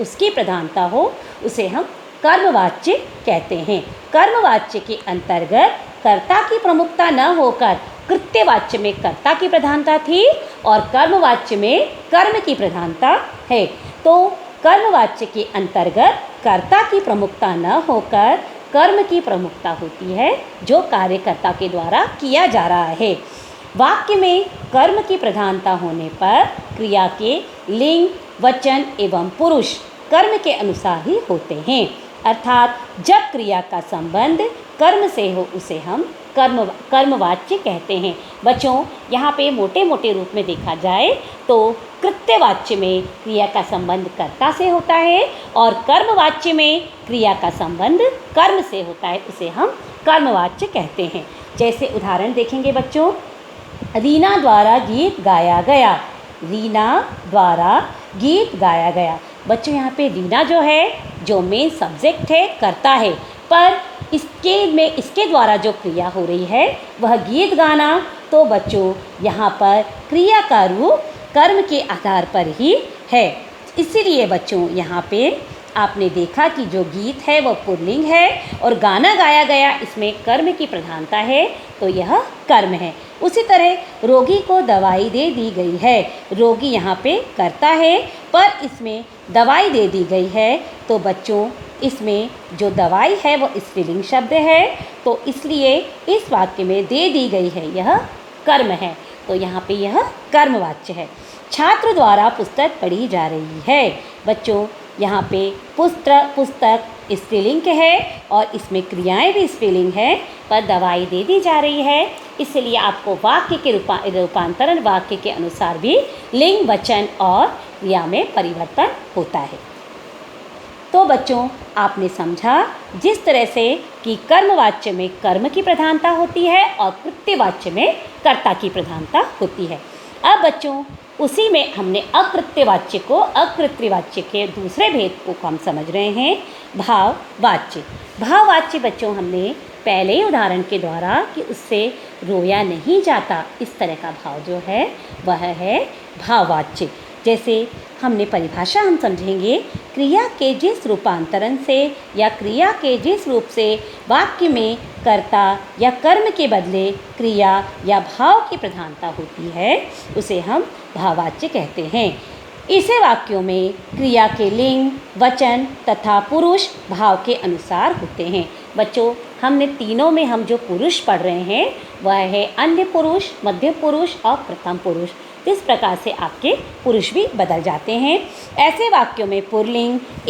उसकी प्रधानता हो उसे हम कर्मवाच्य कहते हैं। कर्मवाच्य के अंतर्गत कर्ता की प्रमुखता न होकर कृत्यवाच्य में कर्ता की प्रधानता थी और कर्मवाच्य में कर्म की प्रधानता है। तो कर्मवाच्य के अंतर्गत कर्ता की प्रमुखता न होकर कर्म की प्रमुखता होती है जो कार्यकर्ता के द्वारा किया जा रहा है। वाक्य में कर्म की प्रधानता होने पर क्रिया के लिंग, वचन एवं पुरुष कर्म के अनुसार ही होते हैं। अर्थात जब क्रिया का संबंध कर्म से हो उसे हम कर्मवाच्य कहते हैं। बच्चों, यहाँ पे मोटे मोटे रूप में देखा जाए तो कृत्यवाच्य में क्रिया का संबंध कर्ता से होता है और कर्मवाच्य में क्रिया का संबंध कर्म से होता है, उसे हम कर्मवाच्य कहते हैं। जैसे उदाहरण देखेंगे बच्चों, रीना द्वारा गीत गाया गया। रीना द्वारा गीत गाया गया। बच्चों, यहाँ पे रीना जो है जो मेन सब्जेक्ट है, कर्ता है, पर इसके द्वारा जो क्रिया हो रही है वह गीत गाना। तो बच्चों, यहाँ पर क्रिया का रूप कर्म के आधार पर ही है। इसीलिए बच्चों, यहाँ पे आपने देखा कि जो गीत है वह पुल्लिंग है और गाना गाया गया इसमें कर्म की प्रधानता है, तो यह कर्म है। उसी तरह रोगी को दवाई दे दी गई है। रोगी यहाँ पे कर्ता है पर इसमें दवाई दे दी गई है, तो बच्चों इसमें जो दवाई है वो स्त्रीलिंग शब्द है, तो इसलिए इस वाक्य में दे दी गई है यह कर्म है, तो यहाँ पे यह कर्मवाच्य है। छात्र द्वारा पुस्तक पढ़ी जा रही है। बच्चों, यहाँ पे पुस्तक स्त्रीलिंग है और इसमें क्रियाएं भी स्त्रीलिंग है, पर दवाई दे दी जा रही है, इसलिए आपको वाक्य के रूपांतरण वाक्य के अनुसार भी लिंग, वचन और क्रिया में परिवर्तन होता है। तो बच्चों, आपने समझा जिस तरह से कि कर्मवाच्य में कर्म की प्रधानता होती है और कृत्यवाच्य में कर्ता की प्रधानता होती है। अब बच्चों, उसी में हमने अकृत्यवाच्य को अकृत्यवाच्य के दूसरे भेद को हम समझ रहे हैं, भाववाच्य। भाववाच्य बच्चों, हमने पहले ही उदाहरण के द्वारा कि उससे रोया नहीं जाता, इस तरह का भाव जो है वह है भाववाच्य। जैसे हमने परिभाषा हम समझेंगे, क्रिया के जिस रूपांतरण से या क्रिया के जिस रूप से वाक्य में कर्ता या कर्म के बदले क्रिया या भाव की प्रधानता होती है उसे हम भाववाच्य कहते हैं। इसे वाक्यों में क्रिया के लिंग, वचन तथा पुरुष भाव के अनुसार होते हैं। बच्चों, हमने तीनों में हम जो पुरुष पढ़ रहे हैं वह है अन्य पुरुष, मध्य पुरुष और प्रथम पुरुष। इस प्रकार से आपके पुरुष भी बदल जाते हैं। ऐसे वाक्यों में पुल्लिंग